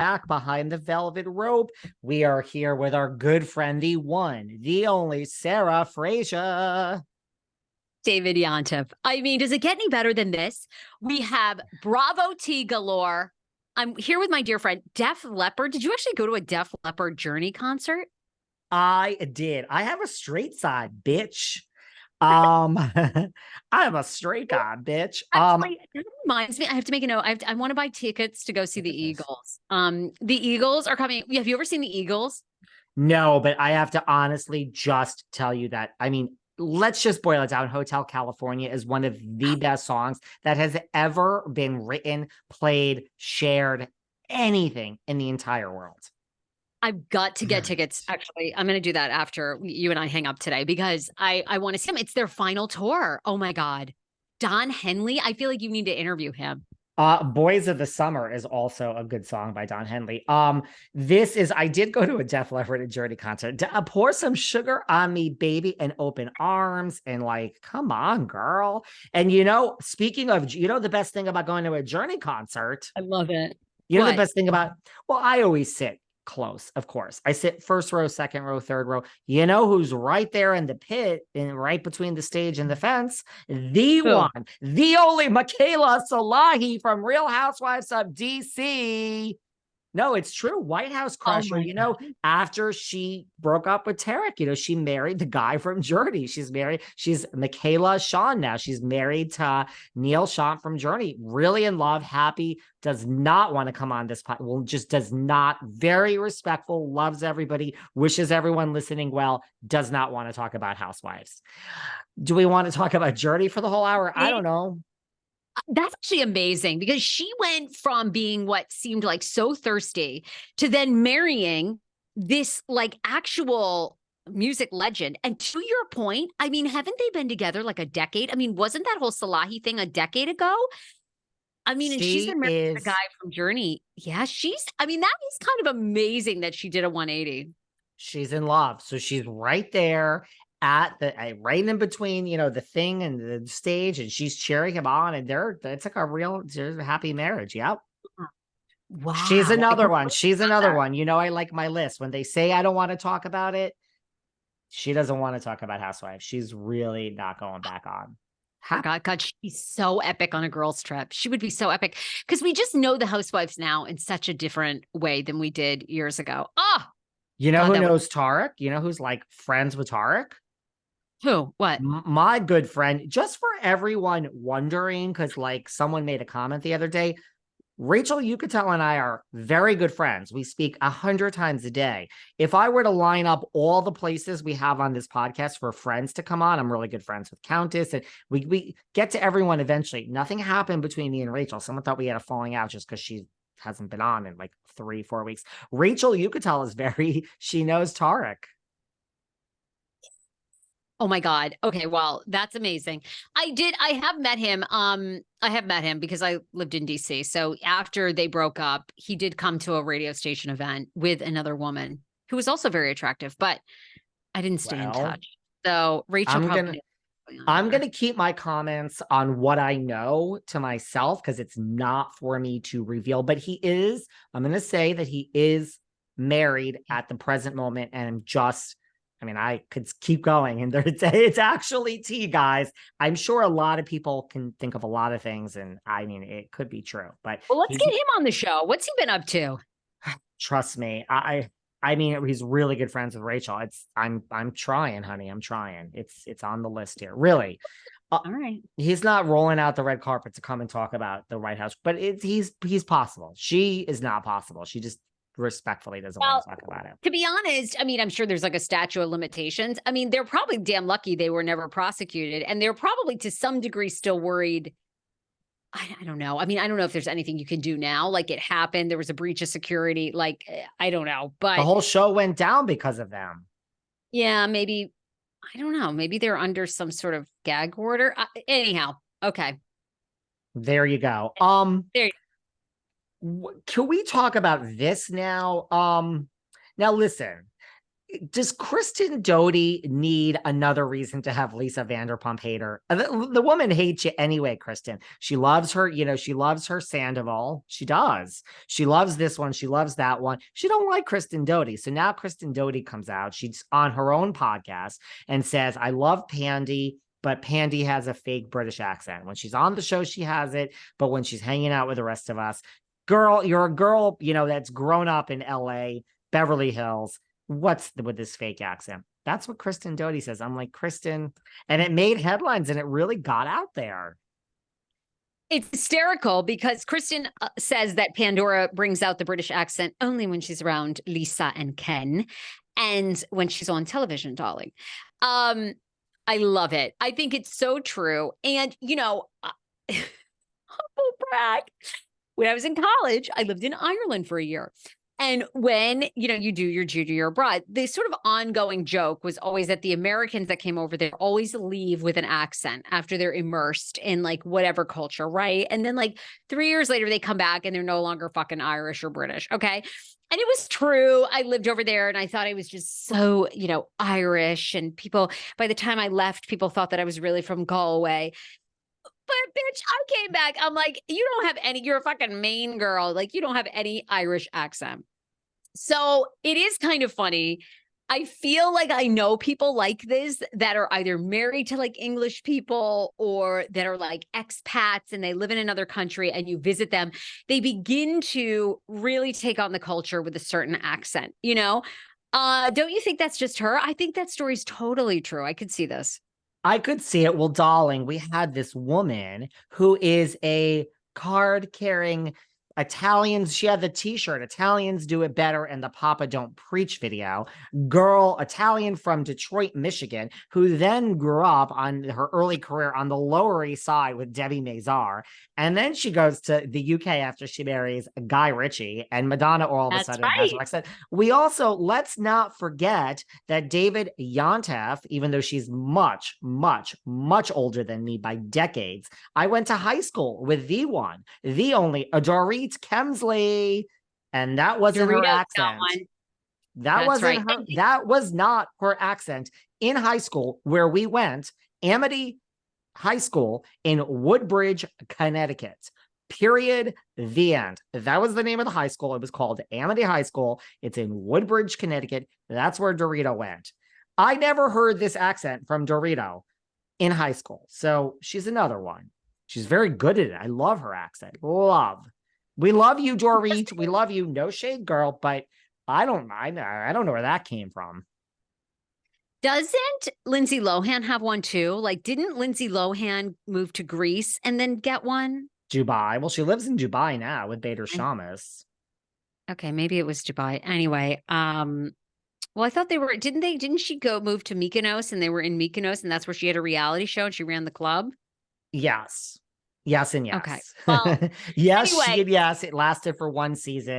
back behind the velvet rope. We are here with our good friend, the one, the only Sarah Fraser. David Yontef. I mean, does it get any better than this? We have Bravo tea galore. I'm here with my dear friend, Def Leppard. Did you actually go to a Def Leppard Journey concert? I did. I have a straight side, bitch. I am a straight guy, bitch. Actually, that reminds me, I have to make a note. I want to buy tickets to go see the Eagles. The Eagles are coming. Have you ever seen the Eagles? No, but I have to honestly just tell you that. I mean, let's just boil it down. Hotel California is one of the best songs that has ever been written, played, shared, anything in the entire world. I've got to get tickets. Actually, I'm going to do that after you and I hang up today because I want to see them. It's their final tour. Oh my God. Don Henley. I feel like you need to interview him. Boys of the Summer is also a good song by Don Henley. I did go to a Def Leppard and Journey concert. Pour some sugar on me, baby, and open arms. And like, come on, girl. And speaking of, the best thing about going to a Journey concert. I love it. The best thing about, I always sit close, of course. I sit first row, second row, third row. You know who's right there in the pit and right between the stage and the fence? The one, the only Michaele Salahi from Real Housewives of DC. No, it's true. White House crusher. After she broke up with Tareq, she married the guy from Journey. She's Michaela Sean now. She's married to Neil Sean from Journey. Really in love, happy, does not want to come on this podcast. Well, just does not. Very respectful, loves everybody, wishes everyone listening well, does not want to talk about Housewives. Do we want to talk about Journey for the whole hour? I don't know. That's actually amazing because she went from being what seemed like so thirsty to then marrying this like actual music legend. And to your point, I mean, haven't they been together like a decade? I mean, wasn't that whole Salahi thing a decade ago? I mean, and she's been married to a guy from Journey. Yeah, that is kind of amazing that she did a 180. She's in love. So she's right there at right in between, the thing and the stage, and she's cheering him on, and it's like a real happy marriage. Yep. Wow. She's another one. I like my list. When they say I don't want to talk about it, she doesn't want to talk about Housewives. She's really not going back on. God, she's so epic on a girls' trip. She would be so epic because we just know the Housewives now in such a different way than we did years ago. Who knows Tareq? You know who's like friends with Tareq? Who? What? My good friend, just for everyone wondering, because like someone made a comment the other day, Rachel Yucatel and I are very good friends. We speak 100 times a day. If I were to line up all the places we have on this podcast for friends to come on, I'm really good friends with Countess, and we get to everyone eventually. Nothing happened between me and Rachel. Someone thought we had a falling out just because she hasn't been on in like 3-4 weeks. Rachel Yucatel is she knows Tareq. Oh my God. Okay. Well, that's amazing. I have met him. I have met him because I lived in DC. So after they broke up, he did come to a radio station event with another woman who was also very attractive, but I didn't stay in touch. So Rachel, I'm going to keep my comments on what I know to myself because it's not for me to reveal, but I'm going to say that he is married at the present moment. And I could keep going, and it's actually tea, guys. I'm sure a lot of people can think of a lot of things, and it could be true. But let's get him on the show. What's he been up to? Trust me, he's really good friends with Rachel. I'm trying, honey. I'm trying. It's on the list here, really. All right. He's not rolling out the red carpet to come and talk about the White House, but he's possible. She is not possible. She just respectfully doesn't want to talk about it. To be honest, I'm sure there's like a statute of limitations. They're probably damn lucky they were never prosecuted, and they're probably to some degree still worried. I don't know. I don't know if there's anything you can do now. Like, it happened, there was a breach of security. Like, I don't know, but the whole show went down because of them. Yeah, maybe. I don't know. Maybe they're under some sort of gag order. Anyhow, okay. There you go. There you go. Can we talk about this now? Now listen, Does Kristen Doty need another reason to have Lisa Vanderpump hate her? The woman hates you anyway, Kristen. She loves her, she loves her Sandoval. She does. She loves this one. She loves that one. She don't like Kristen Doty. So now Kristen Doty comes out. She's on her own podcast and says, I love Pandy, but Pandy has a fake British accent. When she's on the show, she has it. But when she's hanging out with the rest of us, girl, you're a girl, that's grown up in LA, Beverly Hills. What's with this fake accent? That's what Kristen Doty says. I'm like, Kristen, and it made headlines and it really got out there. It's hysterical because Kristen says that Pandora brings out the British accent only when she's around Lisa and Ken and when she's on television, darling. I love it. I think it's so true. And, humble brag. When I was in college, I lived in Ireland for a year. And when, you do your junior year abroad, the sort of ongoing joke was always that the Americans that came over there always leave with an accent after they're immersed in like whatever culture, right? And then like 3 years later, they come back and they're no longer fucking Irish or British, okay? And it was true. I lived over there and I thought I was just so, Irish. And people, by the time I left, people thought that I was really from Galway. But bitch, I came back. I'm like, you don't have any, you're a fucking Maine girl. Like you don't have any Irish accent. So it is kind of funny. I feel like I know people like this that are either married to like English people or that are like expats and they live in another country and you visit them. They begin to really take on the culture with a certain accent, Don't you think that's just her? I think that story's totally true. I could see this. I could see it. Well, darling, we had this woman who is a card-carrying Italians. She had the t-shirt, Italians do it better and the Papa Don't Preach video. Girl, Italian from Detroit, Michigan, who then grew up on her early career on the Lower East Side with Debbie Mazar. And then she goes to the UK after she marries Guy Ritchie, and Madonna all of a sudden has her accent. We also, let's not forget that David Yontef, even though she's much, much, much older than me by decades, I went to high school with the one, the only, Dorit Kemsley, and that wasn't her accent. That wasn't her. That was not her accent in high school where we went, Amity High School in Woodbridge, Connecticut. Period. The end. That was the name of the high school. It was called Amity High School. It's in Woodbridge, Connecticut. That's where Dorito went. I never heard this accent from Dorito in high school. So she's another one. She's very good at it. I love her accent. Love. We love you, Dorit. We love you. No shade, girl. But I don't know where that came from. Doesn't Lindsay Lohan have one too? Like, didn't Lindsay Lohan move to Greece and then get one? Dubai. Well, she lives in Dubai now with Beador Shamus. Okay, maybe it was Dubai. Anyway, well, I thought didn't she move to Mykonos and they were in Mykonos and that's where she had a reality show and she ran the club? Yes. Yes and yes. Okay. Well, yes, anyway. yes, it lasted for one season.